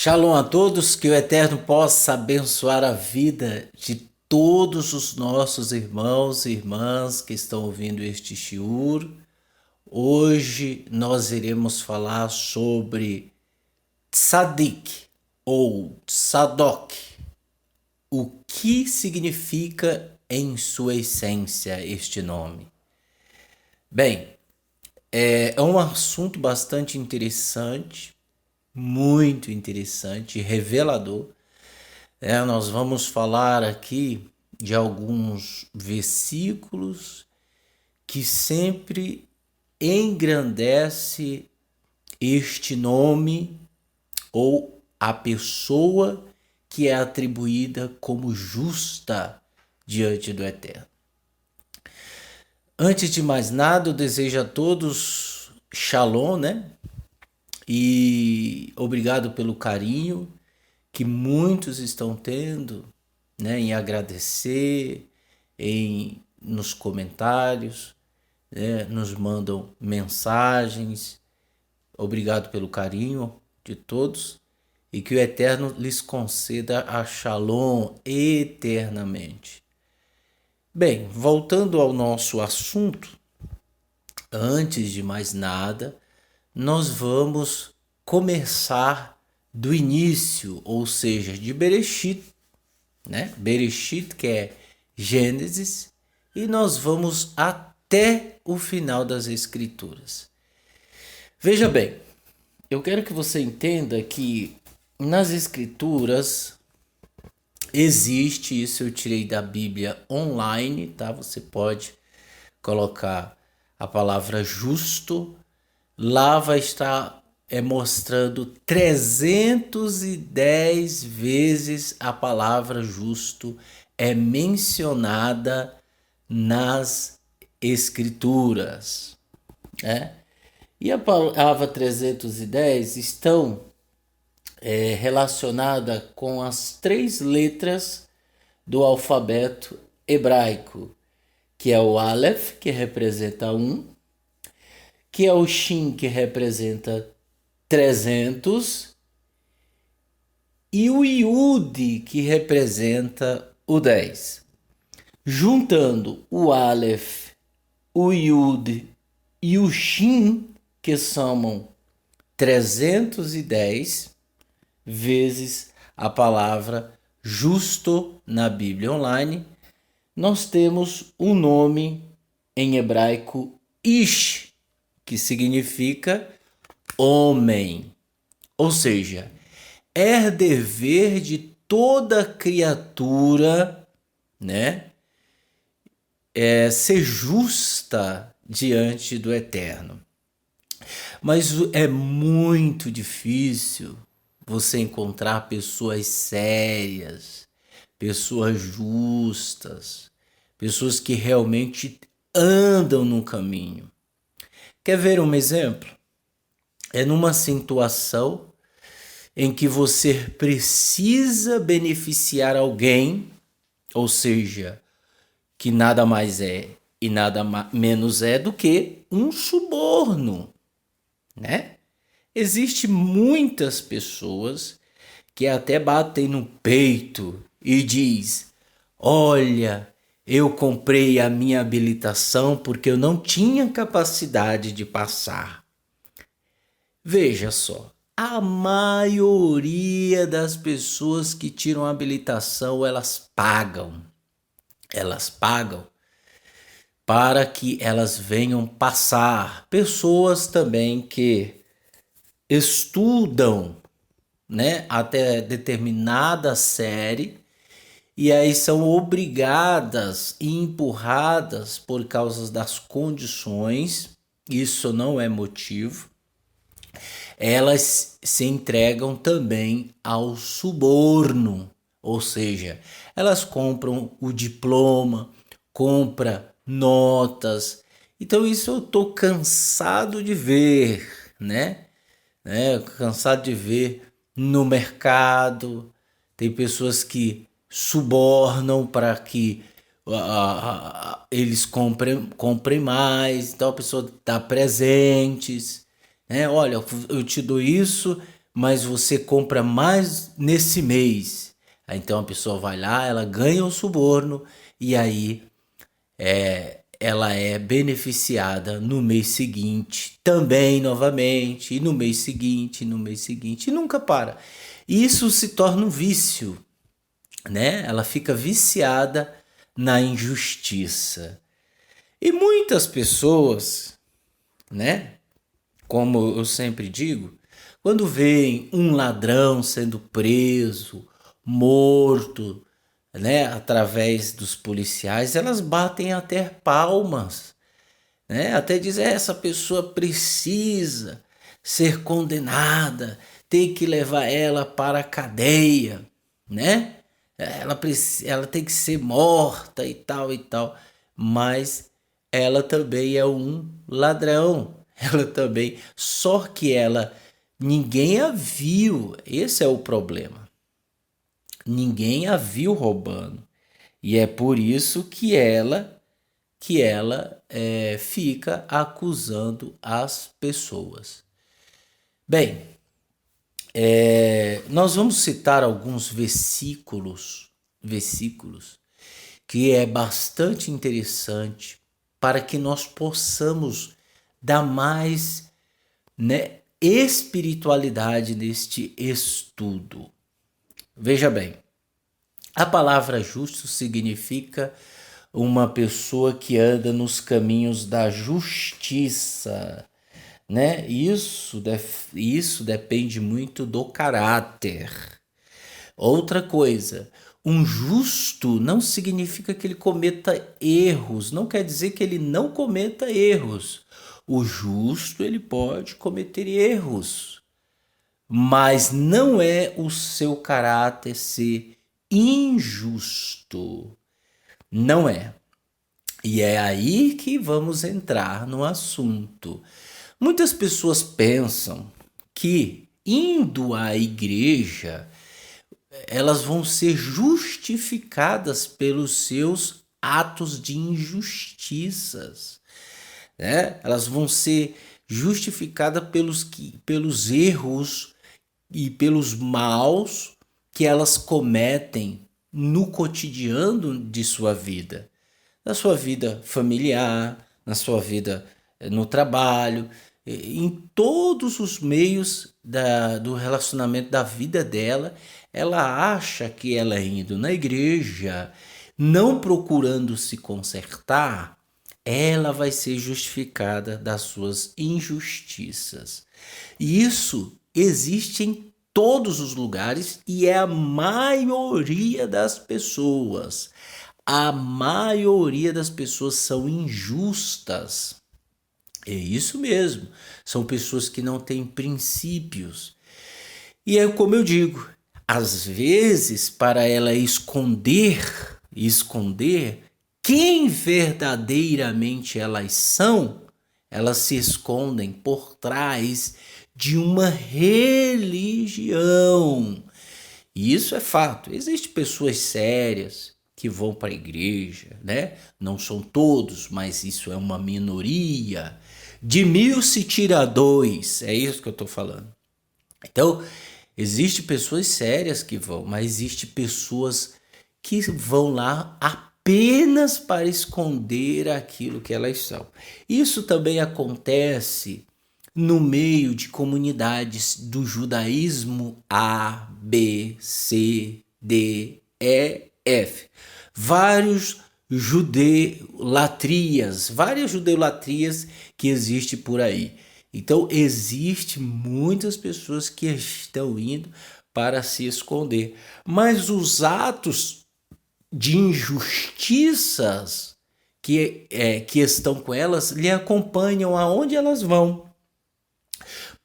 Shalom a todos, que o Eterno possa abençoar a vida de todos os nossos irmãos e irmãs que estão ouvindo este shiur. Hoje nós iremos falar sobre Tzadik ou Tzadok. O que significa em sua essência este nome? Bem, é um assunto bastante interessante, muito interessante, revelador. Nós vamos falar aqui de alguns versículos que sempre engrandece este nome ou a pessoa que é atribuída como justa diante do Eterno. Antes de mais nada, eu desejo a todos shalom, né? E obrigado pelo carinho que muitos estão tendo, né, em agradecer, nos comentários, né, nos mandam mensagens. Obrigado pelo carinho de todos e que o Eterno lhes conceda a Shalom eternamente. Bem, voltando ao nosso assunto, antes de mais nada, nós vamos começar do início, ou seja, de Bereshit, né? Bereshit, que é Gênesis, e nós vamos até o final das Escrituras. Veja bem, eu quero que você entenda que nas Escrituras existe, isso eu tirei da Bíblia online, tá? Você pode colocar a palavra justo, lá vai estar mostrando 310 vezes a palavra justo é mencionada nas Escrituras, né? E a palavra 310 estão relacionada com as 3 letras do alfabeto hebraico, que é o Aleph, que representa 1, que é o Shin, que representa 300, e o Yud, que representa o 10. Juntando o Aleph, o Yud e o Shin, que somam 310 vezes a palavra justo na Bíblia online, nós temos o nome em hebraico Ish, que significa homem. Ou seja, é dever de toda criatura, né, ser justa diante do Eterno. Mas é muito difícil você encontrar pessoas sérias, pessoas justas, pessoas que realmente andam no caminho. Quer ver um exemplo? É numa situação em que você precisa beneficiar alguém, ou seja, que nada mais é e nada menos é do que um suborno, né? Existem muitas pessoas que até batem no peito e diz: olha, eu comprei a minha habilitação porque eu não tinha capacidade de passar. Veja só, a maioria das pessoas que tiram a habilitação, elas pagam. Elas pagam para que elas venham passar. Pessoas também que estudam, né, até determinada série e aí são obrigadas e empurradas por causa das condições. Isso não é motivo. Elas se entregam também ao suborno, ou seja, elas compram o diploma, compram notas. Então isso eu tô cansado de ver, né? Cansado de ver no mercado. Tem pessoas que subornam para que eles comprem mais. Então a pessoa dá presentes, né? Olha, eu te dou isso, mas você compra mais nesse mês. Aí, então a pessoa vai lá, ela ganha o suborno e aí ela é beneficiada no mês seguinte, também novamente, e no mês seguinte, e no mês seguinte, e nunca para. Isso se torna um vício, né? Ela fica viciada na injustiça. E muitas pessoas, né? Como eu sempre digo, quando veem um ladrão sendo preso, morto, né, através dos policiais, elas batem até palmas, né? Até dizer essa pessoa precisa ser condenada, tem que levar ela para a cadeia, né? Ela tem que ser morta e tal e tal, mas ela também é um ladrão. Ela também, só que ela ninguém a viu. Esse é o problema. Ninguém a viu roubando. E é por isso que ela fica acusando as pessoas. Bem, nós vamos citar alguns versículos que é bastante interessante para que nós possamos dar mais, né, espiritualidade neste estudo. Veja bem, a palavra justo significa uma pessoa que anda nos caminhos da justiça, né? Isso depende muito do caráter. Outra coisa, um justo não significa que ele cometa erros, não quer dizer que ele não cometa erros. O justo, ele pode cometer erros, mas não é o seu caráter ser injusto. Não é. E é aí que vamos entrar no assunto. Muitas pessoas pensam que indo à igreja, elas vão ser justificadas pelos seus atos de injustiças, né? Elas vão ser justificadas pelos erros e pelos maus que elas cometem no cotidiano de sua vida, na sua vida familiar, na sua vida no trabalho, em todos os meios do relacionamento da vida dela. Ela acha que ela indo na igreja, não procurando se consertar, ela vai ser justificada das suas injustiças. E isso existe em todos os lugares e é a maioria das pessoas. A maioria das pessoas são injustas. É isso mesmo. São pessoas que não têm princípios. E é como eu digo, às vezes para ela esconder quem verdadeiramente elas são, elas se escondem por trás de uma religião. E isso é fato. Existem pessoas sérias que vão para a igreja, né? Não são todos, mas isso é uma minoria. De 1000 se tira 2, é isso que eu estou falando. Então, existem pessoas sérias que vão, mas existem pessoas que vão lá apenas para esconder aquilo que elas são. Isso também acontece no meio de comunidades do judaísmo A, B, C, D, E, F. Várias judelatrias que existem por aí. Então, existe muitas pessoas que estão indo para se esconder. Mas os atos de injustiças que estão com elas lhe acompanham aonde elas vão.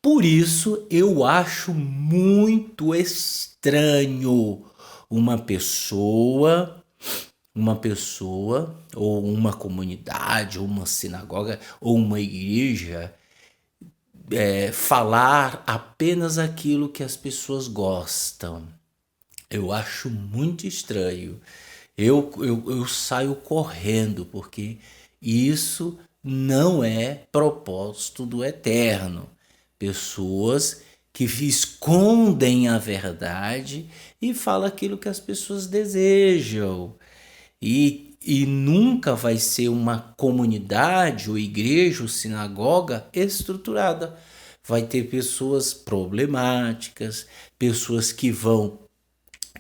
Por isso, eu acho muito estranho uma pessoa, ou uma comunidade, ou uma sinagoga, ou uma igreja falar apenas aquilo que as pessoas gostam. Eu acho muito estranho. Eu saio correndo, porque isso não é propósito do Eterno. Pessoas que escondem a verdade e fala aquilo que as pessoas desejam. E nunca vai ser uma comunidade, ou igreja, ou sinagoga estruturada. Vai ter pessoas problemáticas, pessoas que vão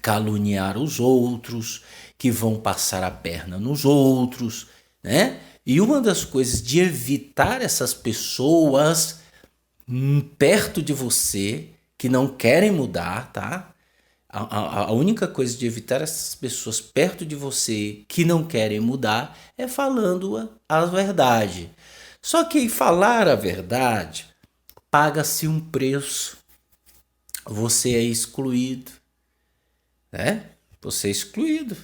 caluniar os outros, que vão passar a perna nos outros, né? E uma das coisas de evitar essas pessoas perto de você que não querem mudar, tá? A única coisa de evitar essas pessoas perto de você que não querem mudar é falando a verdade. Só que falar a verdade paga-se um preço. Você é excluído, né? Você é excluído,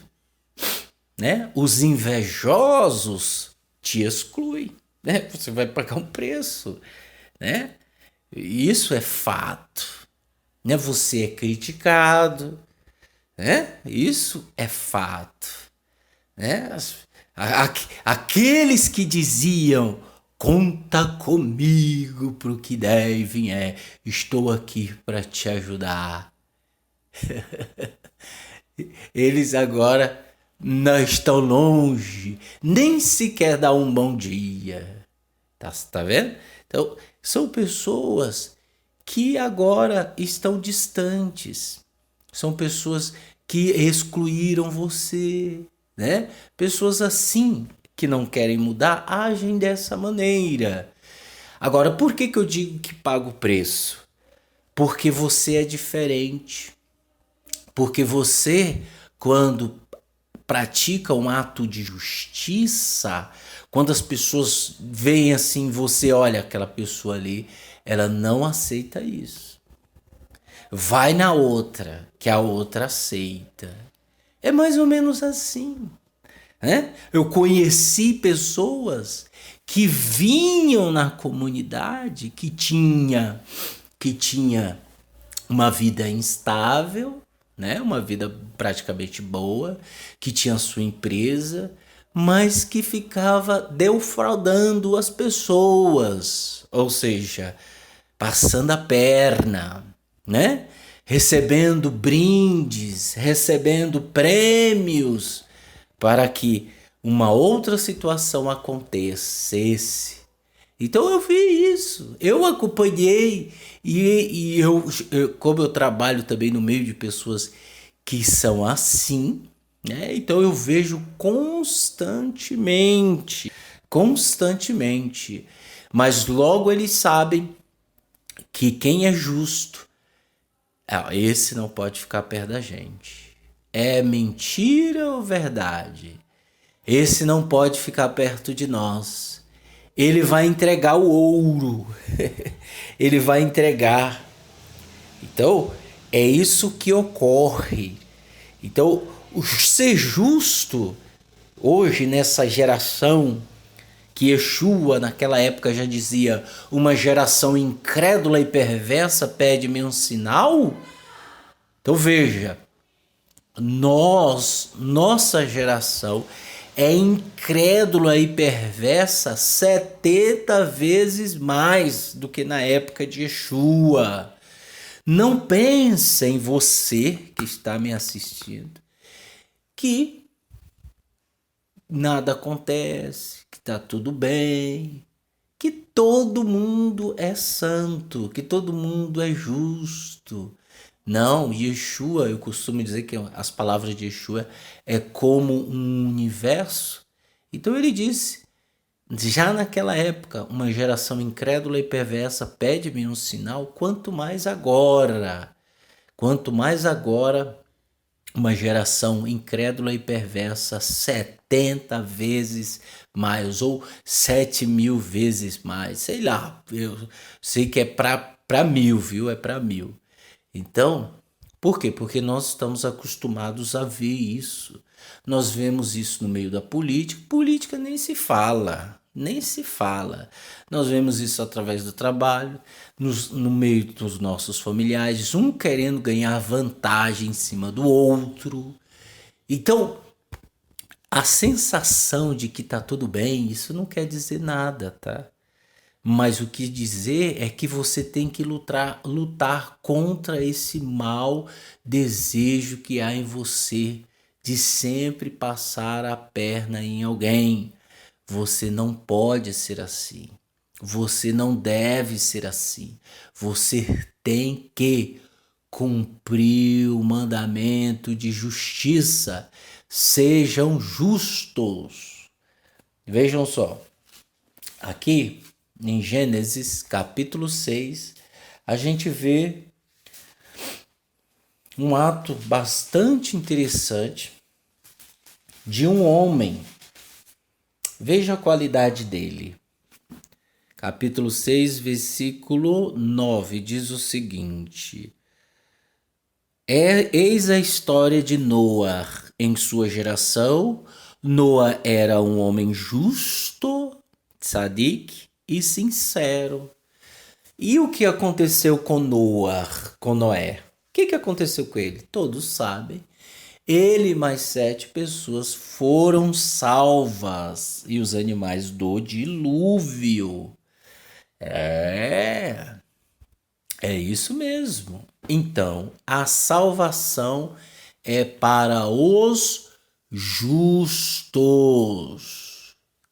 né? Os invejosos te excluem, né? Você vai pagar um preço, né? Isso é fato, né? Você é criticado, né? Isso é fato, né? Aqueles que diziam conta comigo pro que der e vier, estou aqui para te ajudar. Eles agora não estão longe, nem sequer dá um bom dia. Tá vendo? Então, são pessoas que agora estão distantes. São pessoas que excluíram você, né? Pessoas assim que não querem mudar agem dessa maneira. Agora, por que eu digo que paga o preço? Porque você é diferente. Porque você, quando pratica um ato de justiça, quando as pessoas veem assim, você olha aquela pessoa ali, ela não aceita isso. Vai na outra, que a outra aceita. É mais ou menos assim, né? Eu conheci pessoas que vinham na comunidade que tinha uma vida instável, né? Uma vida praticamente boa, que tinha sua empresa, mas que ficava defraudando as pessoas, ou seja, passando a perna, né? Recebendo brindes, recebendo prêmios para que uma outra situação acontecesse. Então eu vi isso, eu acompanhei como eu trabalho também no meio de pessoas que são assim, né? Então eu vejo constantemente, mas logo eles sabem que quem é justo, esse não pode ficar perto da gente. É mentira ou verdade? Esse não pode ficar perto de nós. Ele vai entregar o ouro. Ele vai entregar. Então, é isso que ocorre. Então, o ser justo, hoje, nessa geração, que Yeshua naquela época já dizia, uma geração incrédula e perversa pede-me um sinal. Então veja, nossa geração é incrédula e perversa 70 vezes mais do que na época de Yeshua. Não pense em você que está me assistindo que nada acontece, que está tudo bem, que todo mundo é santo, que todo mundo é justo. Não, Yeshua, eu costumo dizer que as palavras de Yeshua é como um universo. Então ele disse, já naquela época, uma geração incrédula e perversa pede-me um sinal, quanto mais agora. Quanto mais agora, uma geração incrédula e perversa 70 vezes mais, ou 7.000 vezes mais, sei lá, eu sei que é para 1.000, viu? É para 1.000. Então, por quê? Porque nós estamos acostumados a ver isso. Nós vemos isso no meio da política. Política nem se fala, nem se fala. Nós vemos isso através do trabalho, no meio dos nossos familiares, um querendo ganhar vantagem em cima do outro. Então, a sensação de que tá tudo bem, isso não quer dizer nada, tá? Mas o que dizer é que você tem que lutar contra esse mau desejo que há em você de sempre passar a perna em alguém. Você não pode ser assim. Você não deve ser assim. Você tem que cumprir o mandamento de justiça. Sejam justos. Vejam só, aqui em Gênesis capítulo 6, a gente vê um ato bastante interessante de um homem. Veja a qualidade dele. Capítulo 6, versículo 9, diz o seguinte: eis a história de Noé em sua geração. Noé era um homem justo, tzadik e sincero. E o que aconteceu com Noé? O que aconteceu com ele? Todos sabem. Ele e mais 7 pessoas foram salvas e os animais do dilúvio. É, é isso mesmo. Então, a salvação é para os justos.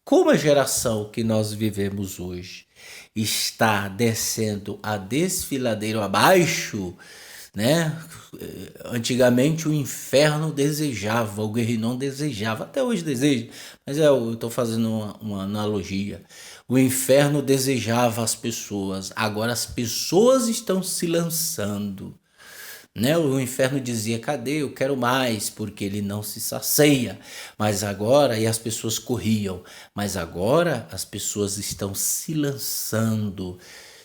Como a geração que nós vivemos hoje está descendo a desfiladeiro abaixo, né? Antigamente o inferno desejava, o Guerrinon desejava, até hoje deseja, mas eu estou fazendo uma analogia. O inferno desejava as pessoas, agora as pessoas estão se lançando, né? O inferno dizia: cadê? Eu quero mais, porque ele não se sacia. Mas agora, e as pessoas corriam, mas agora as pessoas estão se lançando,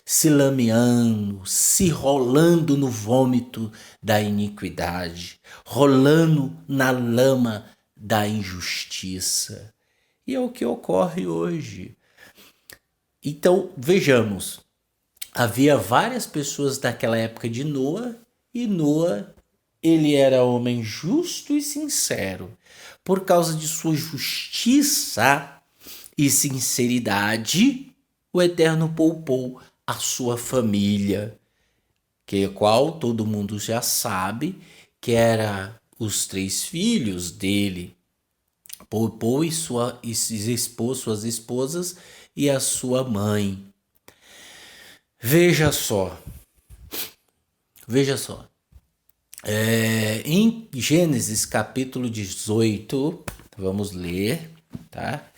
se lameando, se rolando no vômito da iniquidade, rolando na lama da injustiça. E é o que ocorre hoje. Então, vejamos, havia várias pessoas daquela época de Noé, e Noé, ele era homem justo e sincero. Por causa de sua justiça e sinceridade, o Eterno poupou a sua família, que qual todo mundo já sabe que era os 3 filhos dele. Poupou suas esposas e a sua mãe. Veja só. Em Gênesis capítulo 18, vamos ler, tá?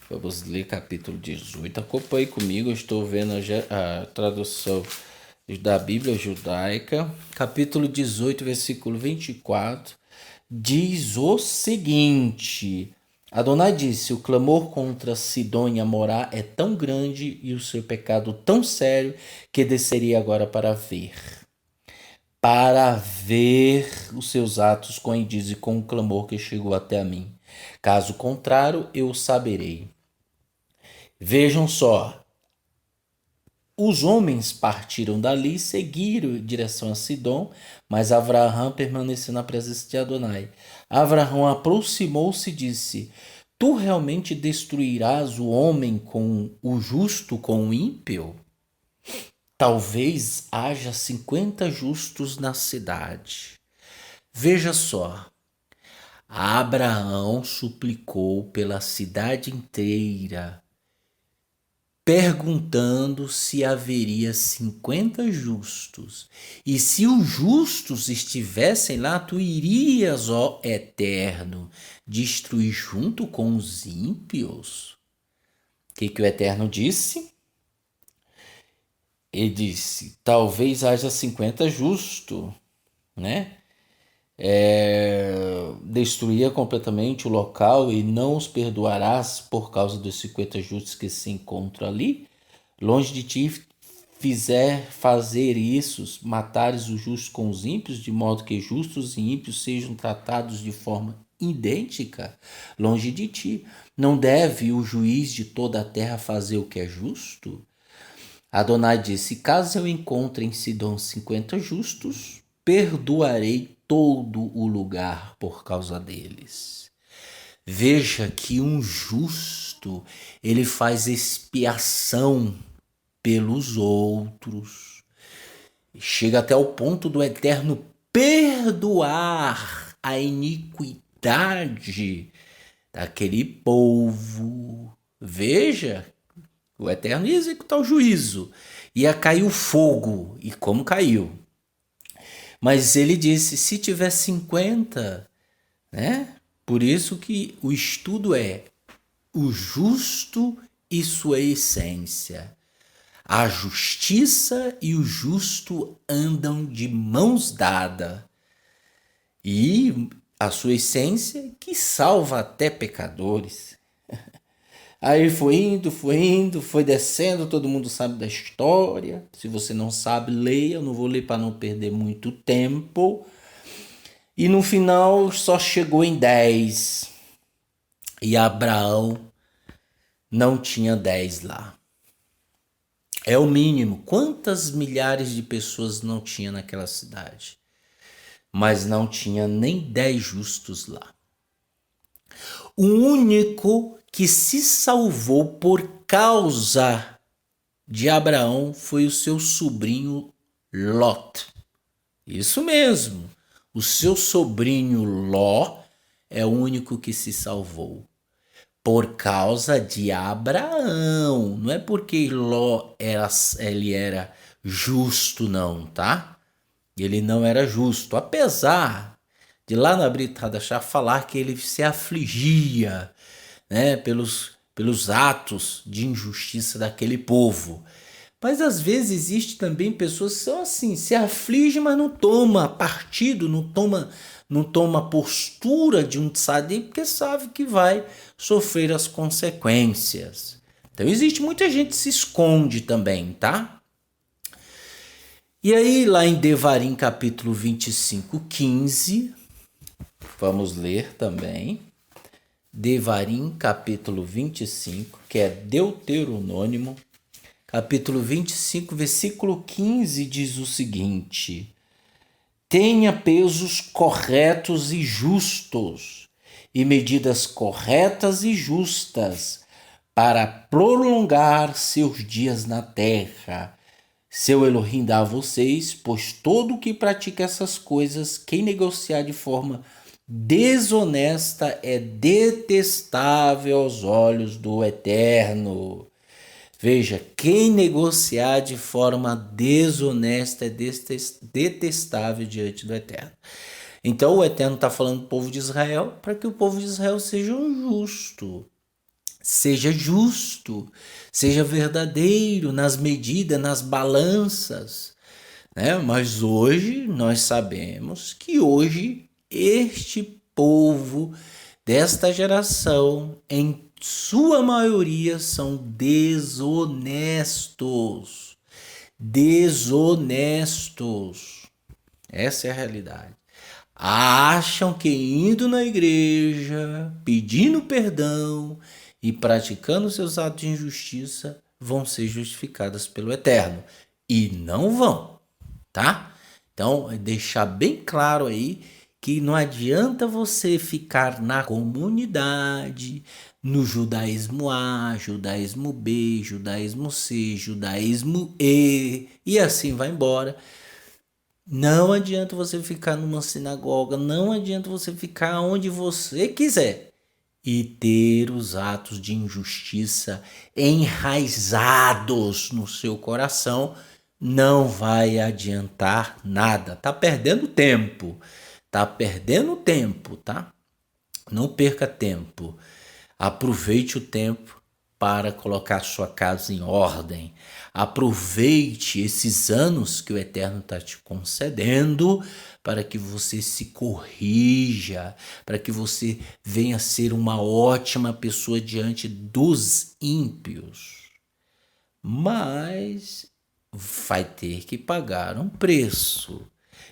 Vamos ler capítulo 18. Acompanhe comigo, eu estou vendo a tradução da Bíblia judaica. Capítulo 18, versículo 24, diz o seguinte: Adonai disse: o clamor contra Sidom e Amorá é tão grande e o seu pecado tão sério que desceria agora para ver os seus atos com indício e com o clamor que chegou até a mim. Caso contrário, eu o saberei. Vejam só, os homens partiram dali e seguiram em direção a Sidom, mas Abraão permaneceu na presença de Adonai. Abraão aproximou-se e disse: tu realmente destruirás o homem com o justo com o ímpio? Talvez haja 50 justos na cidade. Veja só, Abraão suplicou pela cidade inteira, perguntando se haveria 50 justos. E se os justos estivessem lá, tu irias, ó Eterno, destruir junto com os ímpios? O que o Eterno disse? Ele disse: talvez haja 50 justos, né? Destruía completamente o local e não os perdoarás por causa dos 50 justos que se encontram ali. Longe de ti fizer fazer isso, matares os justos com os ímpios, de modo que justos e ímpios sejam tratados de forma idêntica. Longe de ti. Não deve o juiz de toda a terra fazer o que é justo? Adonai disse: caso eu encontre em Sidom 50 justos, perdoarei todo o lugar por causa deles. Veja que um justo, ele faz expiação pelos outros. Chega até o ponto do Eterno perdoar a iniquidade daquele povo. Veja, o Eterno ia executar o juízo, ia cair o fogo, e como caiu. Mas ele disse, se tiver 50, né? Por isso que o estudo é o justo e sua essência. A justiça e o justo andam de mãos dadas. E a sua essência que salva até pecadores. Aí foi indo, foi descendo, todo mundo sabe da história. Se você não sabe, leia, eu não vou ler para não perder muito tempo. E no final só chegou em 10. E Abraão não tinha 10 lá. É o mínimo. Quantas milhares de pessoas não tinha naquela cidade? Mas não tinha nem 10 justos lá. O único que se salvou por causa de Abraão foi o seu sobrinho Lot. Isso mesmo. O seu sobrinho Ló é o único que se salvou. Por causa de Abraão. Não é porque Ló ele era justo, não, tá? Ele não era justo. Apesar de lá na Brit Hadashah falar que ele se afligia, né, pelos atos de injustiça daquele povo. Mas às vezes existe também pessoas que são assim, se afligem, mas não toma partido, não toma postura de um tzadik, porque sabe que vai sofrer as consequências. Então existe muita gente que se esconde também, tá? E aí lá em Devarim capítulo 25, 15, vamos ler também. Devarim capítulo 25, que é Deuteronômio, capítulo 25, versículo 15, diz o seguinte: tenha pesos corretos e justos, e medidas corretas e justas, para prolongar seus dias na terra. Seu Elohim dá a vocês, pois todo o que pratica essas coisas, quem negociar de forma desonesta é detestável aos olhos do Eterno. Veja, quem negociar de forma desonesta é detestável diante do Eterno. Então o Eterno está falando do povo de Israel para que o povo de Israel seja justo. Seja verdadeiro nas medidas, nas balanças, né? Mas hoje nós sabemos que hoje este povo desta geração, em sua maioria, são desonestos. Essa é a realidade. Acham que indo na igreja, pedindo perdão e praticando seus atos de injustiça vão ser justificadas pelo Eterno. E não vão, tá? Então, deixar bem claro aí que não adianta você ficar na comunidade, no judaísmo A, judaísmo B, judaísmo C, judaísmo e assim vai embora. Não adianta você ficar numa sinagoga, não adianta você ficar onde você quiser e ter os atos de injustiça enraizados no seu coração, não vai adiantar nada. Tá perdendo tempo, tá? Não perca tempo. Aproveite o tempo para colocar sua casa em ordem. Aproveite esses anos que o Eterno está te concedendo para que você se corrija, para que você venha ser uma ótima pessoa diante dos ímpios. Mas vai ter que pagar um preço.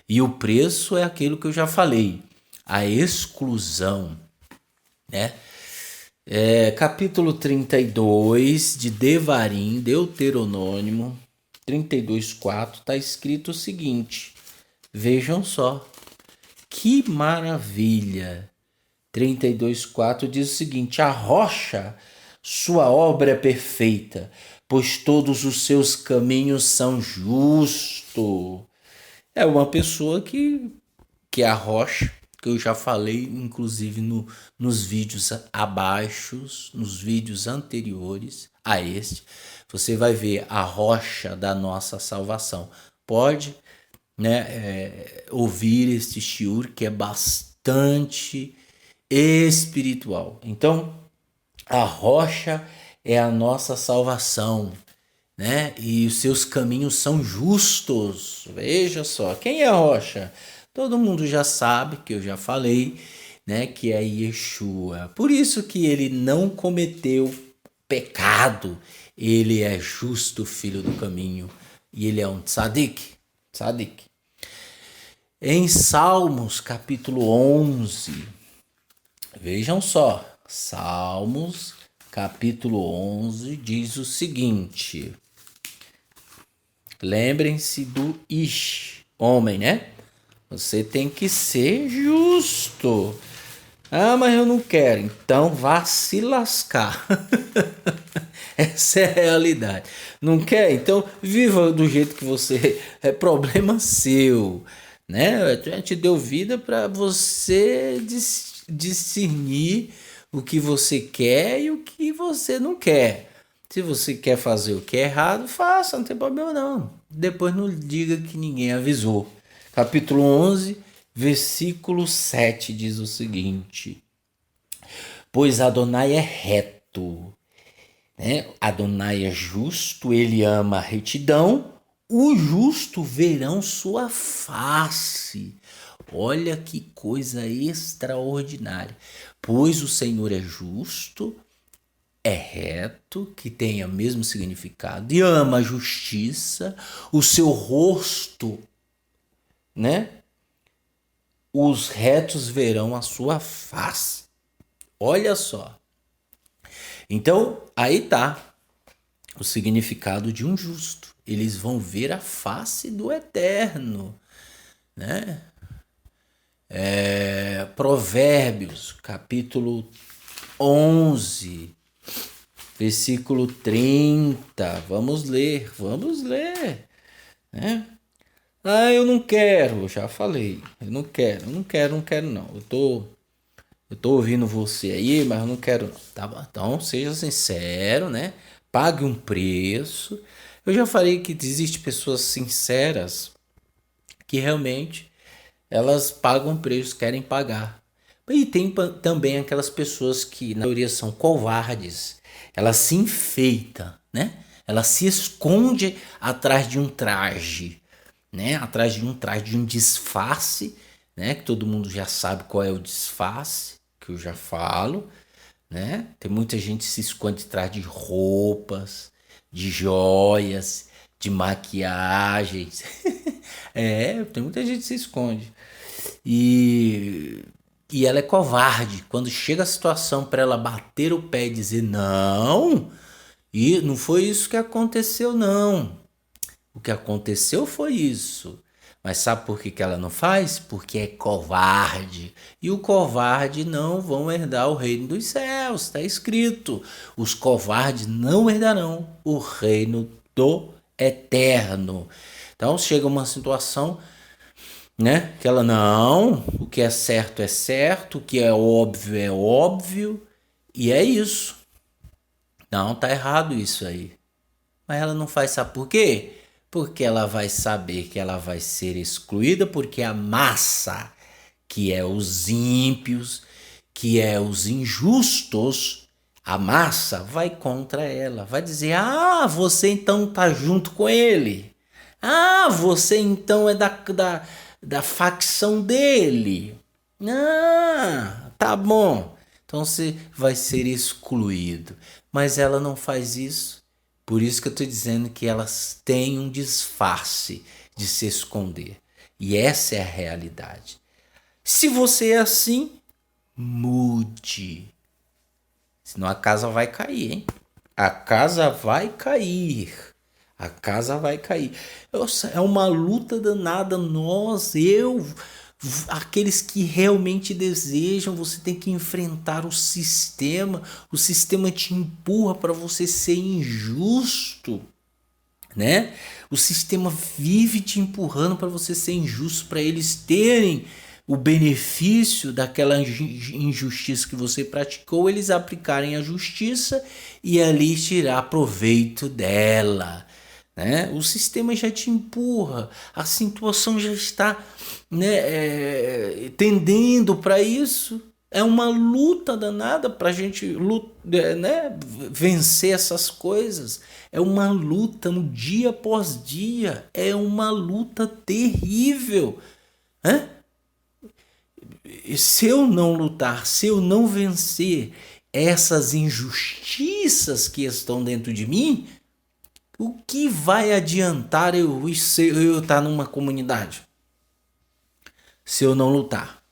E o preço é aquilo que eu já falei, a exclusão, né? Capítulo 32 de Devarim, Deuteronômio 32:4, está escrito o seguinte, vejam só, que maravilha. 32:4 diz o seguinte: a rocha, sua obra é perfeita, pois todos os seus caminhos são justos. É uma pessoa que é a rocha, que eu já falei, inclusive nos vídeos abaixo, nos vídeos anteriores a este. Você vai ver a rocha da nossa salvação. Pode, né, ouvir este shiur, que é bastante espiritual. Então, a rocha é a nossa salvação, né? E os seus caminhos são justos. Veja só, quem é a rocha? Todo mundo já sabe, que eu já falei, né, que é Yeshua. Por isso que ele não cometeu pecado. Ele é justo, filho do caminho, e ele é um tzadik, tzadik. Em Salmos, capítulo 11, vejam só, Salmos, capítulo 11, diz o seguinte. Lembrem-se do Ish, homem, né? Você tem que ser justo. Ah, mas eu não quero. Então vá se lascar. Essa é a realidade. Não quer? Então viva do jeito que você... É problema seu, né? A gente deu vida para você discernir o que você quer e o que você não quer. Se você quer fazer o que é errado, faça, não tem problema não. Depois não diga que ninguém avisou. Capítulo 11, versículo 7 diz o seguinte: pois Adonai é reto, né? Adonai é justo, ele ama a retidão, o justo verão sua face. Olha que coisa extraordinária. Pois o Senhor é justo, é reto, que tem o mesmo significado, e ama a justiça, o seu rosto, né? Os retos verão a sua face. Olha só. Então, aí tá o significado de um justo. Eles vão ver a face do Eterno, né? Provérbios, capítulo 11, versículo 30. Vamos ler. Né? Ah, eu não quero, já falei. Eu não quero não. Eu tô ouvindo você aí, mas eu não quero não. Tá bom? Então, seja sincero, né? Pague um preço. Eu já falei que existem pessoas sinceras que realmente elas pagam preço, querem pagar. E tem também aquelas pessoas que, na maioria, são covardes. Elas se enfeitam, né? Ela se esconde atrás de um traje, né? Atrás de um traje, de um disfarce, né? Que todo mundo já sabe qual é o disfarce, que eu já falo, né? Tem muita gente que se esconde atrás de roupas, de joias, de maquiagens. Tem muita gente que se esconde. E ela é covarde. Quando chega a situação para ela bater o pé e dizer não, e não foi isso que aconteceu, não. O que aconteceu foi isso. Mas sabe por que ela não faz? Porque é covarde. E o covarde não vão herdar o reino dos céus. Está escrito. Os covardes não herdarão o reino do eterno. Então chega uma situação, né, que ela não, o que é certo, o que é óbvio, e é isso. Não, tá errado isso aí. Mas ela não faz, sabe por quê? Porque ela vai saber que ela vai ser excluída, porque a massa, que é os ímpios, que é os injustos, a massa vai contra ela, vai dizer: ah, você então tá junto com ele. Ah, você então é da facção dele. Ah, tá bom. Então você vai ser excluído. Mas ela não faz isso. Por isso que eu estou dizendo que elas têm um disfarce de se esconder. E essa é a realidade. Se você é assim, mude. Senão a casa vai cair, hein? A casa vai cair. É uma luta danada. Aqueles que realmente desejam, você tem que enfrentar o sistema. O sistema te empurra para você ser injusto, né? O sistema vive te empurrando para você ser injusto, para eles terem o benefício daquela injustiça que você praticou, eles aplicarem a justiça e ali tirar proveito dela, né? O sistema já te empurra, a situação já está, né, tendendo para isso. É uma luta danada para a gente, né, vencer essas coisas. É uma luta no dia após dia. É uma luta terrível. Né? E se eu não lutar, se eu não vencer essas injustiças que estão dentro de mim, o que vai adiantar eu estar numa comunidade? Se eu não lutar,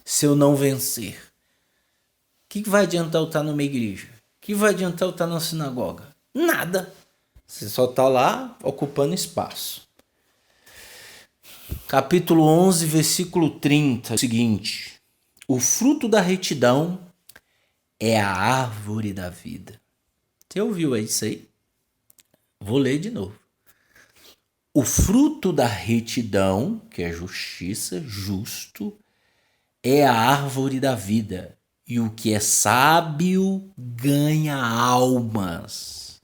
se eu não vencer, o que vai adiantar eu estar numa igreja? O que vai adiantar eu estar na sinagoga? Nada. Você só está lá ocupando espaço. Capítulo 11, versículo 30, é o seguinte: o fruto da retidão é a árvore da vida. Você ouviu isso aí? Vou ler de novo. O fruto da retidão, que é justiça, justo, é a árvore da vida. E o que é sábio ganha almas.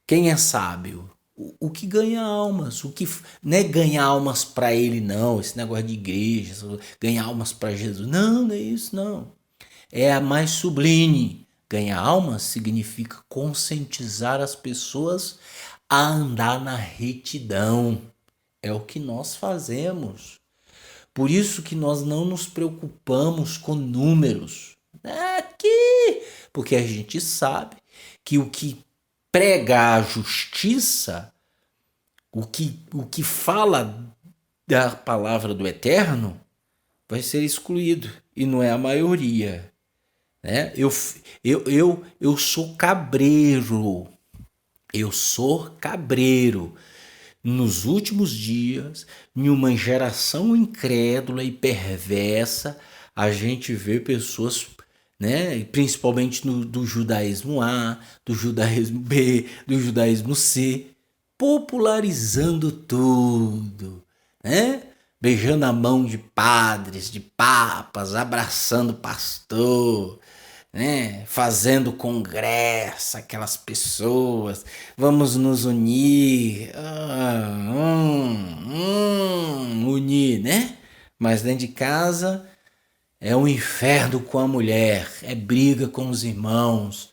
Quem é sábio? O que ganha almas. O que não é ganhar almas para ele, não. Esse negócio de igreja, ganhar almas para Jesus. Não, não é isso, não. É a mais sublime. Ganhar almas significa conscientizar as pessoas a andar na retidão. É o que nós fazemos. Por isso que nós não nos preocupamos com números. Aqui! Porque a gente sabe que o que prega a justiça, o que fala da palavra do Eterno, vai ser excluído. E não é a maioria. Né? Eu sou cabreiro. Eu sou cabreiro. Nos últimos dias, em uma geração incrédula e perversa, a gente vê pessoas, né, principalmente do judaísmo A, do judaísmo B, do judaísmo C, popularizando tudo, né? Beijando a mão de padres, de papas, abraçando pastor, né? Fazendo congresso, aquelas pessoas, vamos nos unir, unir, né? Mas dentro de casa é um inferno com a mulher, é briga com os irmãos,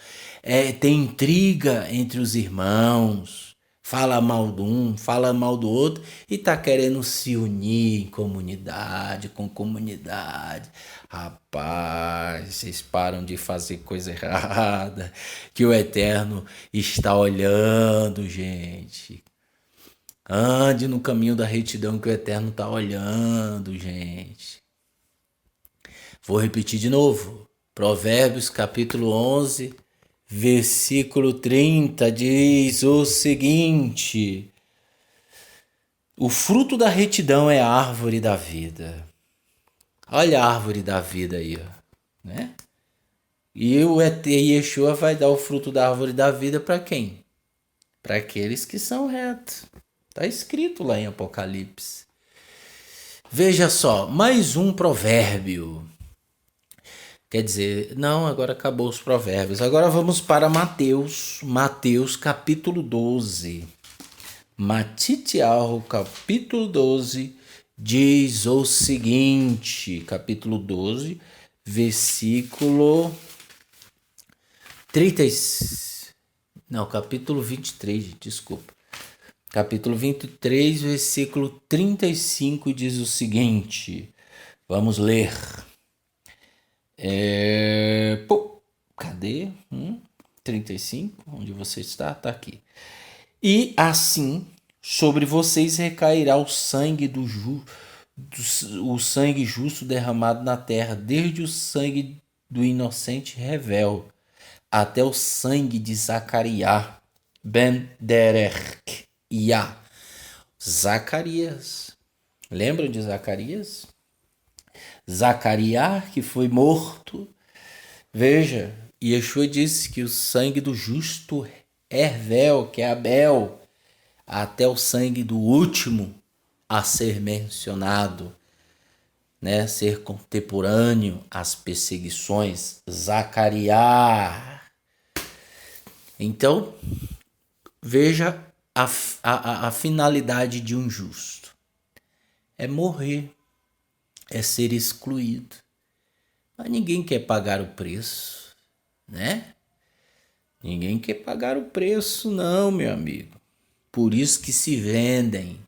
tem intriga entre os irmãos, fala mal de um, fala mal do outro e tá querendo se unir em comunidade, com comunidade. Rapaz, vocês param de fazer coisa errada, que o Eterno está olhando, gente. Ande no caminho da retidão que o Eterno está olhando, gente. Vou repetir de novo. Provérbios capítulo 11, versículo 30 diz o seguinte: o fruto da retidão é a árvore da vida. Olha a árvore da vida aí, ó, né? E o Yeshua vai dar o fruto da árvore da vida para quem? Para aqueles que são retos. Está escrito lá em Apocalipse. Veja só, mais um provérbio. Quer dizer, não, agora acabou os provérbios. Agora vamos para Mateus. Mateus capítulo 12. Matitial capítulo 12 diz o seguinte. Capítulo 12, versículo 30. Não, capítulo 23, desculpa. Capítulo 23, versículo 35 diz o seguinte. Vamos ler. Cadê? 35, onde você está? Está aqui. E assim sobre vocês recairá o sangue o sangue justo derramado na terra, desde o sangue do inocente revel até o sangue de Zacariá ben Derechia. Zacarias. Lembram de Zacarias? Zacarias, que foi morto. Veja, Yeshua disse que o sangue do justo Hervel, que é Abel, até o sangue do último a ser mencionado, né, ser contemporâneo às perseguições. Zacarias. Então, veja a finalidade de um justo. É morrer, é ser excluído. Mas ninguém quer pagar o preço, né? Ninguém quer pagar o preço, não, meu amigo. Por isso que se vendem,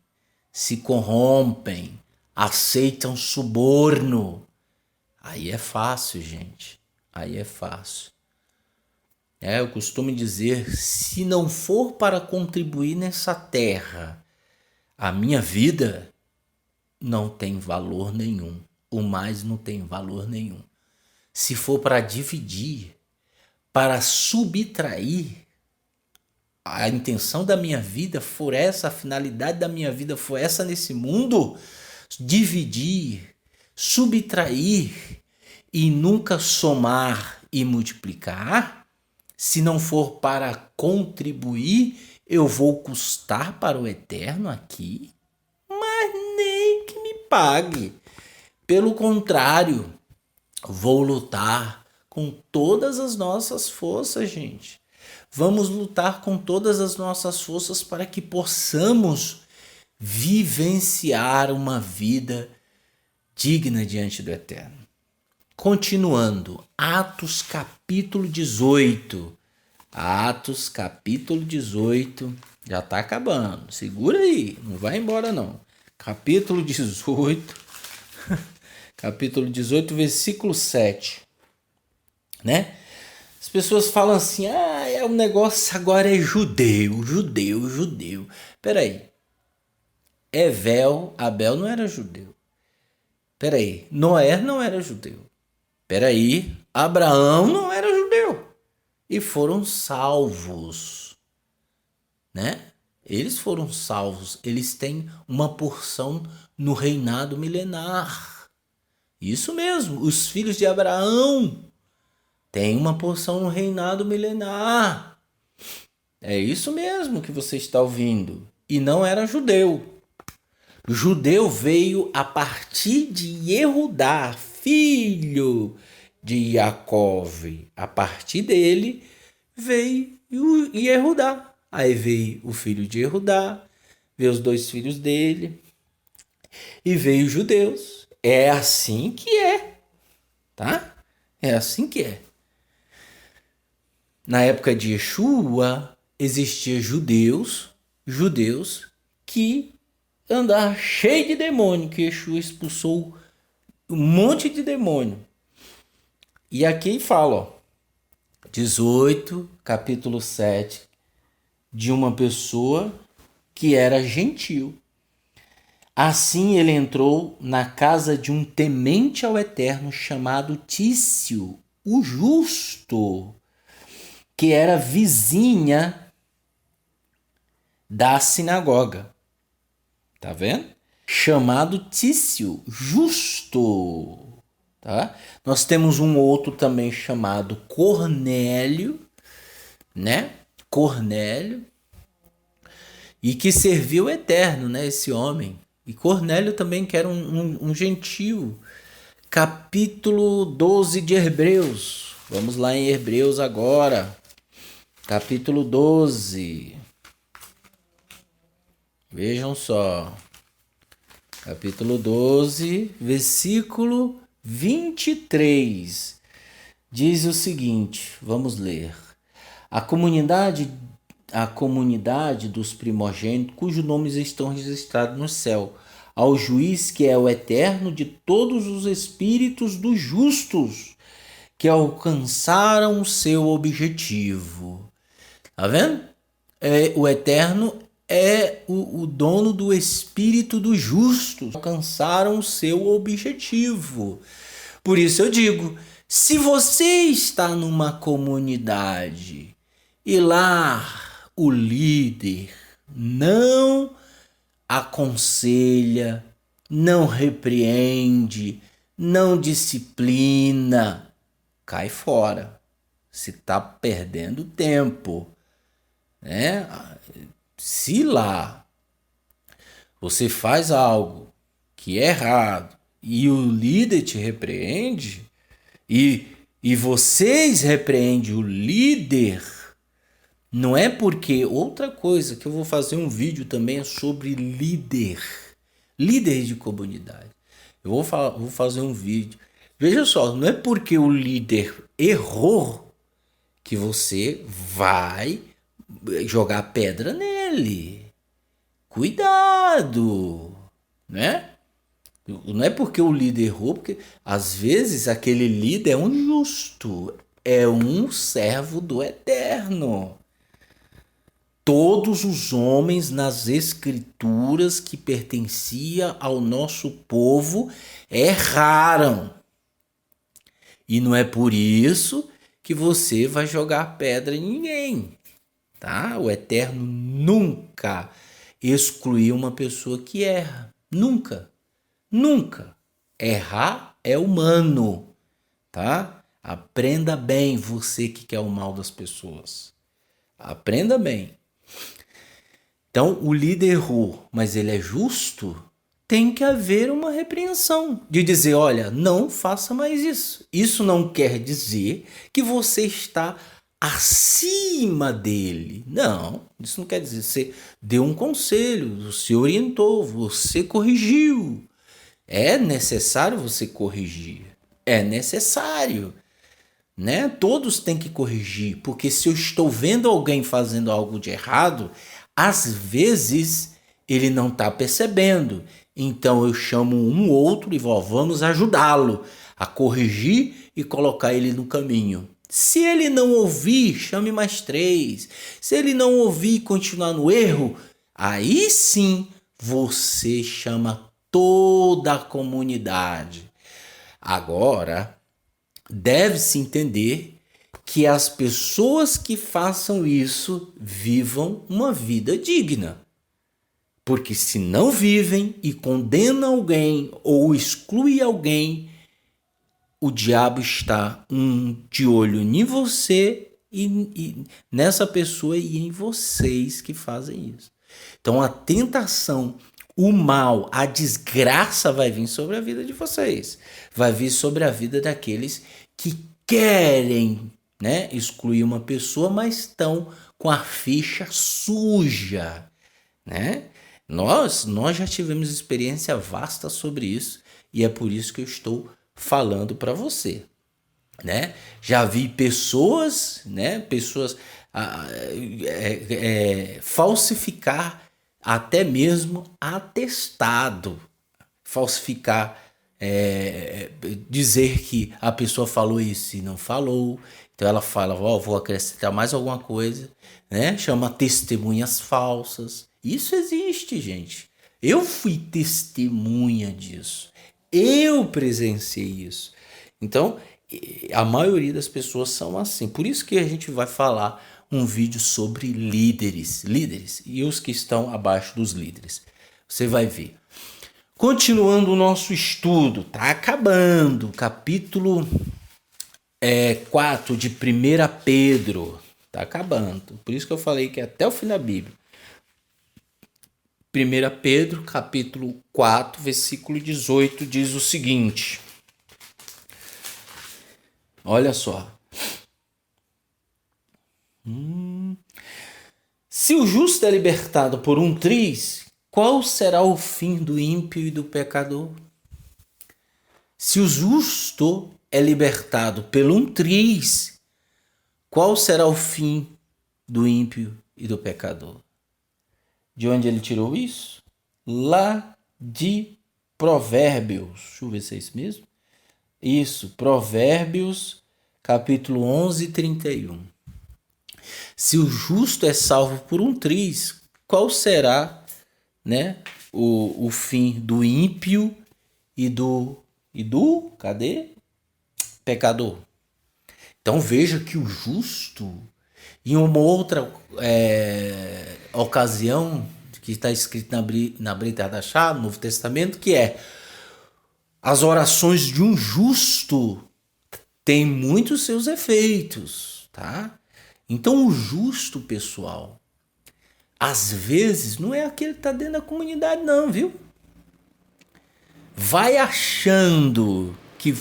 se corrompem, aceitam suborno. Aí é fácil, gente. Aí é fácil. Eu costumo dizer, se não for para contribuir nessa terra, a minha vida não tem valor nenhum. O mais não tem valor nenhum. Se for para dividir, para subtrair, a intenção da minha vida for essa, a finalidade da minha vida for essa nesse mundo, dividir, subtrair e nunca somar e multiplicar, se não for para contribuir, eu vou custar para o eterno aqui, mas nem que me pague. Pelo contrário, vou lutar com todas as nossas forças, gente. Vamos lutar com todas as nossas forças para que possamos vivenciar uma vida digna diante do Eterno. Continuando, Atos capítulo 18. Atos capítulo 18. Já está acabando. Segura aí, não vai embora não. Capítulo 18. Capítulo 18, versículo 7. Né? As pessoas falam assim, o negócio agora é judeu. Peraí. Abel não era judeu. Peraí, Noé não era judeu. Peraí, Abraão não era judeu. E foram salvos. Né? Eles foram salvos. Eles têm uma porção no reinado milenar. Isso mesmo, os filhos de Abraão têm uma porção no reinado milenar. É isso mesmo que você está ouvindo. E não era judeu. Judeu veio a partir de Yehudá, filho de Jacove. A partir dele veio Yehudá. Aí veio o filho de Yehudá, veio os dois filhos dele e veio os judeus. É assim que é, tá? É assim que é. Na época de Yeshua, existiam judeus que andavam cheios de demônio, que Yeshua expulsou um monte de demônio. E aqui fala, 18, capítulo 7, de uma pessoa que era gentil. Assim ele entrou na casa de um temente ao Eterno chamado Tício, o justo, que era vizinha da sinagoga. Tá vendo? Chamado Tício, justo. Tá? Nós temos um outro também chamado Cornélio, né? Cornélio, e que serviu o Eterno, né? Esse homem. E Cornélio também, que era um gentio. Capítulo 12 de Hebreus. Vamos lá em Hebreus agora. Capítulo 12. Vejam só. Capítulo 12, versículo 23. Diz o seguinte, vamos ler. A comunidade dos primogênitos, cujos nomes estão registrados no céu, ao juiz que é o eterno de todos os espíritos dos justos que alcançaram o seu objetivo. Tá vendo? O eterno é o dono do espírito dos justos, alcançaram o seu objetivo. Por isso eu digo, se você está numa comunidade e lá o líder não aconselha, não repreende, não disciplina, cai fora. Você está perdendo tempo, né? Se lá você faz algo que é errado e o líder te repreende e vocês repreendem o líder, não é porque outra coisa que eu vou fazer um vídeo também é sobre líder de comunidade. Vou fazer um vídeo. Veja só, não é porque o líder errou que você vai jogar pedra nele. Cuidado, né? Não é porque o líder errou, porque às vezes aquele líder é um justo, é um servo do Eterno. Todos os homens nas escrituras que pertenciam ao nosso povo erraram. E não é por isso que você vai jogar pedra em ninguém, tá? O Eterno nunca excluiu uma pessoa que erra. Nunca. Nunca. Errar é humano, tá? Aprenda bem, você que quer o mal das pessoas. Aprenda bem. Então, o líder errou, mas ele é justo, tem que haver uma repreensão. De dizer, olha, não faça mais isso. Isso não quer dizer que você está acima dele. Não, isso não quer dizer. Você deu um conselho, você orientou, você corrigiu. É necessário você corrigir. É necessário, né? Todos têm que corrigir, porque se eu estou vendo alguém fazendo algo de errado, às vezes ele não está percebendo. Então eu chamo um outro e vamos ajudá-lo a corrigir e colocar ele no caminho. Se ele não ouvir, chame mais três. Se ele não ouvir e continuar no erro, aí sim você chama toda a comunidade. Agora, deve-se entender que as pessoas que façam isso vivam uma vida digna. Porque se não vivem e condenam alguém ou excluem alguém, o diabo está de olho em você e nessa pessoa e em vocês que fazem isso. Então a tentação, o mal, a desgraça vai vir sobre a vida de vocês. Vai vir sobre a vida daqueles que querem, né, excluir uma pessoa, mas estão com a ficha suja, né? Nós já tivemos experiência vasta sobre isso e é por isso que eu estou falando para você, né? Já vi pessoas, né? Pessoas falsificar até mesmo atestado, falsificar, dizer que a pessoa falou isso e não falou. Então ela fala, vou acrescentar mais alguma coisa, né? Chama testemunhas falsas. Isso existe, gente. Eu fui testemunha disso. Eu presenciei isso. Então, a maioria das pessoas são assim. Por isso que a gente vai falar um vídeo sobre líderes e os que estão abaixo dos líderes. Você vai ver. Continuando o nosso estudo, tá acabando, capítulo 4 de 1 Pedro, tá acabando. Por isso que eu falei que é até o fim da Bíblia. 1 Pedro, capítulo 4, versículo 18, diz o seguinte. Olha só. Se o justo é libertado por um triz, qual será o fim do ímpio e do pecador? Se o justo é libertado por um triz, qual será o fim do ímpio e do pecador? De onde ele tirou isso? Lá de Provérbios. Deixa eu ver se é isso mesmo. Isso, Provérbios, capítulo 11, 31. Se o justo é salvo por um triz, qual será, né, o fim do ímpio e do cadê? Pecador. Então veja que o justo, em uma outra ocasião que está escrito na Brit Hadashah, no Novo Testamento, que é As orações de um justo têm muitos seus efeitos, tá? Então o justo, pessoal, às vezes não é aquele que está dentro da comunidade não, viu? Vai achando que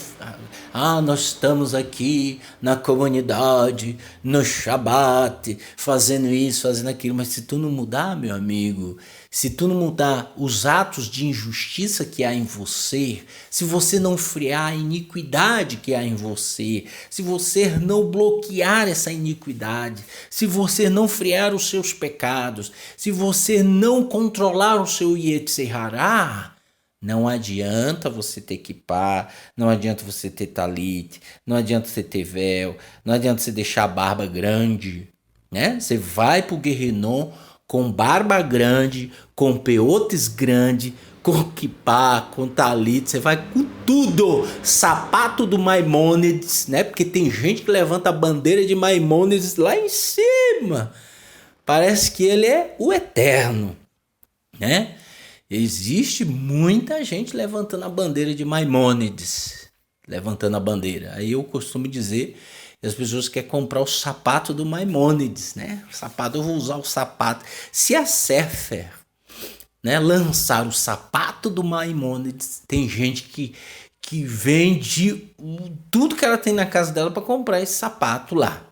nós estamos aqui na comunidade, no Shabat, fazendo isso, fazendo aquilo, mas se tu não mudar, meu amigo, se tu não mudar os atos de injustiça que há em você, se você não frear a iniquidade que há em você, se você não bloquear essa iniquidade, se você não frear os seus pecados, se você não controlar o seu Yetzer Hará, não adianta você ter kippá, não adianta você ter talit, não adianta você ter véu, não adianta você deixar a barba grande, né? Você vai pro Guerrinon com barba grande, com peotes grande, com kippá, com talit, você vai com tudo, sapato do Maimônides, né? Porque tem gente que levanta a bandeira de Maimônides lá em cima, parece que ele é o eterno, né? Existe muita gente levantando a bandeira de Maimônides, levantando a bandeira. Aí eu costumo dizer que as pessoas querem comprar o sapato do Maimônides, né? O sapato, eu vou usar o sapato. Se a Sefer, né, lançar o sapato do Maimônides, tem gente que vende tudo que ela tem na casa dela para comprar esse sapato lá.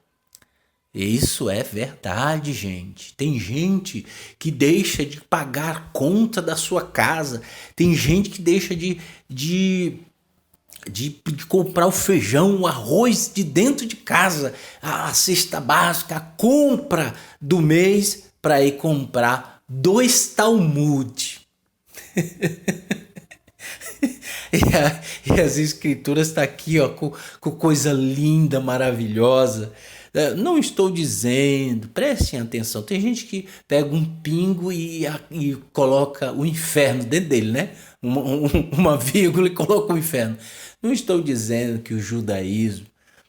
Isso é verdade, gente. Tem gente que deixa de pagar a conta da sua casa. Tem gente que deixa de comprar o feijão, o arroz de dentro de casa, a cesta básica, a compra do mês para ir comprar 2 Talmud. E as escrituras estão aqui, ó, com coisa linda, maravilhosa. Não estou dizendo, prestem atenção, tem gente que pega um pingo e coloca o inferno dentro dele, né? Uma vírgula e coloca o inferno. Não estou dizendo que o judaísmo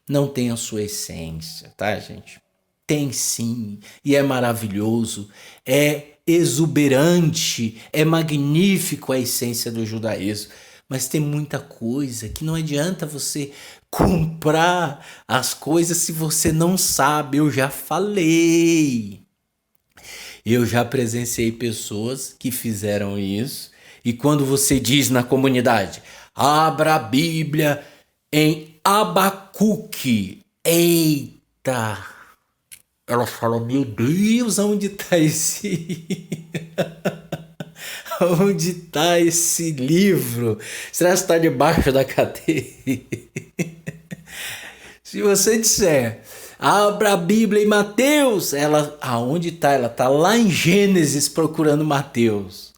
não tem a sua essência, tá, gente? Tem sim, e é maravilhoso, é exuberante, é magnífico a essência do judaísmo. Mas tem muita coisa que não adianta você comprar as coisas se você não sabe. Eu já falei. Eu já presenciei pessoas que fizeram isso. E quando você diz na comunidade, abra a Bíblia em Abacuque. Eita! Ela fala, meu Deus, onde está esse... Onde está esse livro? Será que está debaixo da cadeira? Se você disser, abra a Bíblia em Mateus, ela, aonde está? Ela está lá em Gênesis procurando Mateus.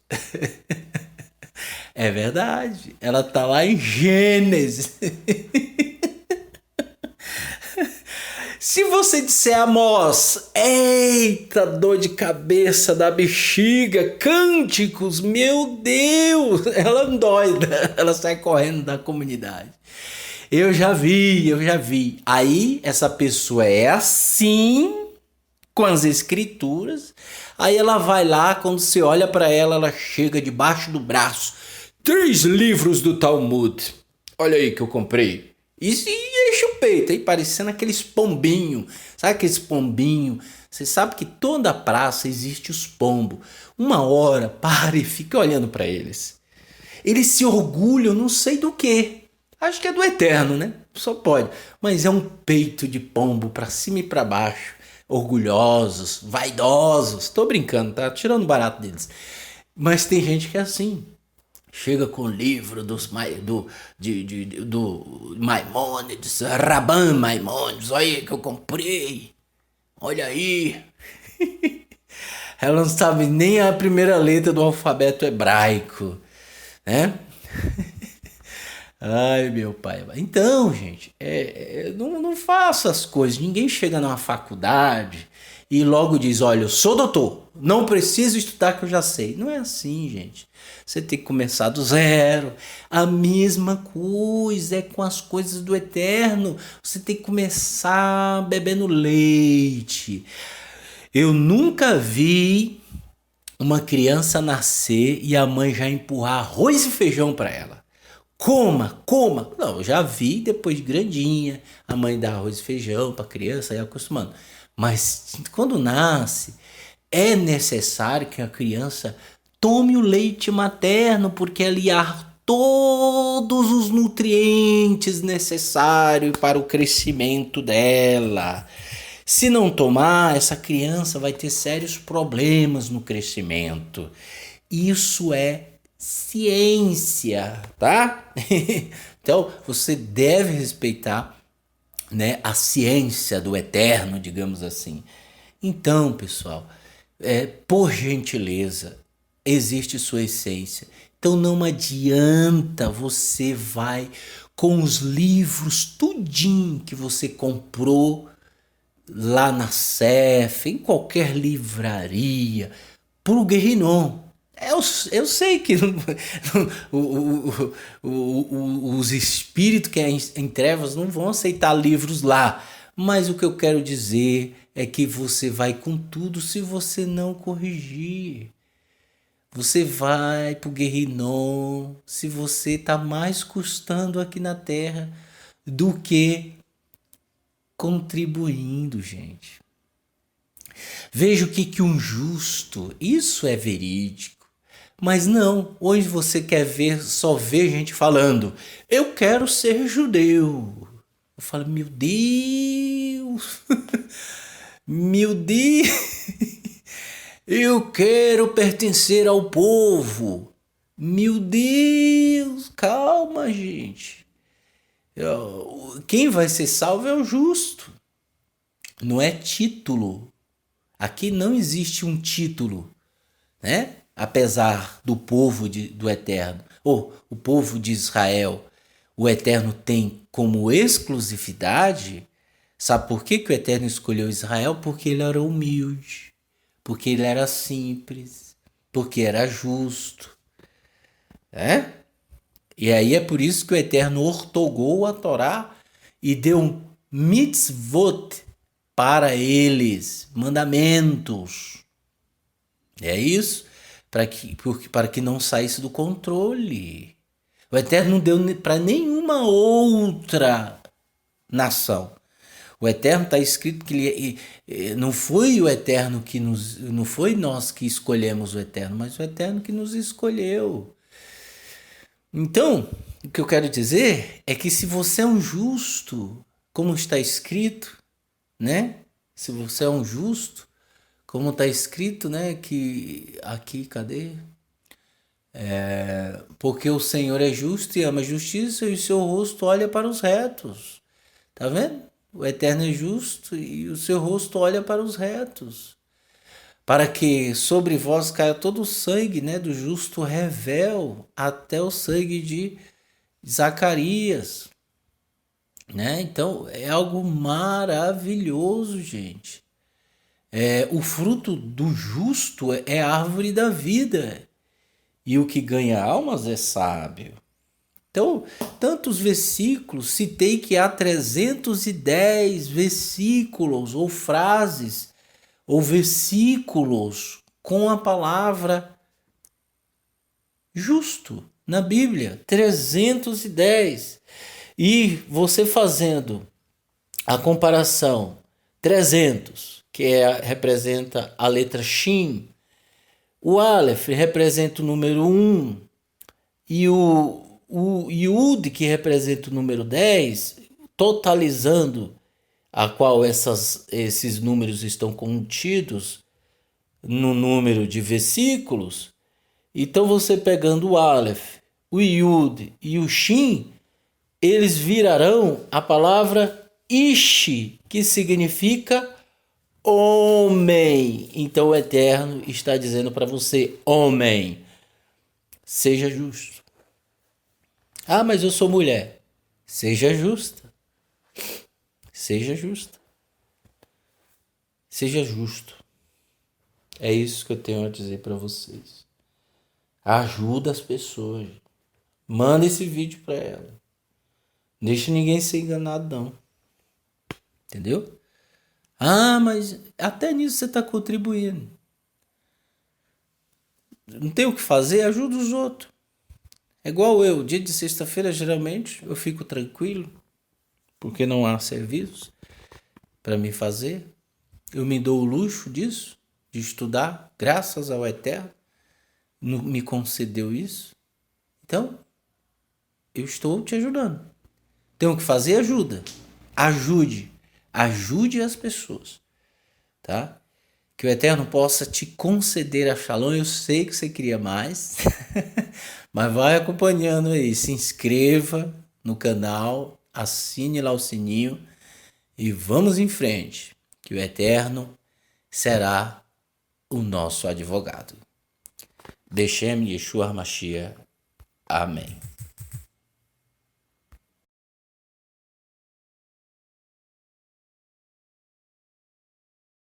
É verdade, ela está lá em Gênesis. Se você disser Amós, eita, dor de cabeça da bexiga, cânticos, meu Deus, ela doida, ela sai correndo da comunidade. Eu já vi. Aí essa pessoa é assim com as escrituras, aí ela vai lá, quando você olha para ela, ela chega debaixo do braço, 3 livros do Talmud, olha aí que eu comprei. Isso e enche o peito, aí parecendo aqueles pombinhos. Sabe aqueles pombinhos? Você sabe que toda praça existe os pombos. Uma hora, para e fica olhando para eles. Eles se orgulham, não sei do que. Acho que é do eterno, né? Só pode. Mas é um peito de pombo para cima e para baixo. Orgulhosos, vaidosos. Tô brincando, tá? Tirando barato deles. Mas tem gente que é assim. Chega com o livro do Maimônides, Rabban Maimônides, olha aí que eu comprei, olha aí. Ela não sabe nem a primeira letra do alfabeto hebraico, né? Ai, meu pai. Então, gente, não faça as coisas. Ninguém chega numa faculdade e logo diz, olha, eu sou doutor, não preciso estudar que eu já sei. Não é assim, gente. Você tem que começar do zero. A mesma coisa é com as coisas do eterno. Você tem que começar bebendo leite. Eu nunca vi uma criança nascer e a mãe já empurrar arroz e feijão para ela. Coma, coma. Não, eu já vi depois de grandinha, a mãe dá arroz e feijão para criança, aí acostumando. Mas quando nasce, é necessário que a criança tome o leite materno, porque ali há todos os nutrientes necessários para o crescimento dela. Se não tomar, essa criança vai ter sérios problemas no crescimento. Isso é ciência, tá? Então, você deve respeitar, né, a ciência do eterno, digamos assim. Então, pessoal, por gentileza, existe sua essência. Então não adianta você vai com os livros tudinho que você comprou lá na Cef, em qualquer livraria, pro Guerrinon. Eu sei que os espíritos que é em trevas não vão aceitar livros lá, mas o que eu quero dizer é que você vai com tudo se você não corrigir. Você vai pro Guerrinon se você tá mais custando aqui na Terra do que contribuindo, gente. Veja o que um justo, isso é verídico. Mas não, hoje você quer ver, só ver gente falando, eu quero ser judeu. Eu falo, meu Deus, meu Deus, eu quero pertencer ao povo. Meu Deus, calma, gente. Quem vai ser salvo é o justo, não é título. Aqui não existe um título, né? Apesar do povo do Eterno, ou o povo de Israel, o Eterno tem como exclusividade. Sabe por que o Eterno escolheu Israel? Porque ele era humilde, porque ele era simples, porque era justo, né? E aí é por isso que o Eterno ortogou a Torá e deu um mitzvot para eles, mandamentos. É isso, para que não saísse do controle. O Eterno não deu para nenhuma outra nação. O Eterno está escrito que não foi o Eterno que não foi nós que escolhemos o Eterno, mas o Eterno que nos escolheu. Então, o que eu quero dizer é que se você é um justo, como está escrito, né? Se você é um justo, como está escrito, né? Que aqui, cadê? Porque o Senhor é justo e ama a justiça e o seu rosto olha para os retos. Tá vendo? O Eterno é justo e o seu rosto olha para os retos. Para que sobre vós caia todo o sangue, né, do justo revel, até o sangue de Zacarias, né? Então é algo maravilhoso, gente. O fruto do justo é a árvore da vida, e o que ganha almas é sábio. Então, tantos versículos, citei que há 310 versículos ou frases ou versículos com a palavra justo na Bíblia, 310. E você fazendo a comparação 300, que representa a letra Shin, o Aleph representa o número 1 e o Yud, que representa o número 10, totalizando a qual esses números estão contidos no número de versículos. Então você pegando o Aleph, o Yud e o Shin, eles virarão a palavra Ishi, que significa homem. Então o Eterno está dizendo para você, homem, seja justo. Ah, mas eu sou mulher. Seja justa. Seja justa. Seja justo. É isso que eu tenho a dizer para vocês. Ajuda as pessoas. Manda esse vídeo para ela. Não deixa ninguém ser enganado, não. Entendeu? Ah, mas até nisso você está contribuindo. Não tem o que fazer? Ajuda os outros. É igual eu, dia de sexta-feira, geralmente, eu fico tranquilo, porque não há serviço para me fazer. Eu me dou o luxo disso, de estudar, graças ao Eterno, me concedeu isso. Então, eu estou te ajudando. Tem o que fazer, ajuda. Ajude. Ajude as pessoas, tá? Que o Eterno possa te conceder a Shalom. Eu sei que você queria mais, mas vai acompanhando aí. Se inscreva no canal, assine lá o sininho e vamos em frente. Que o Eterno será o nosso advogado. Beshem Yeshua HaMashiach. Amém.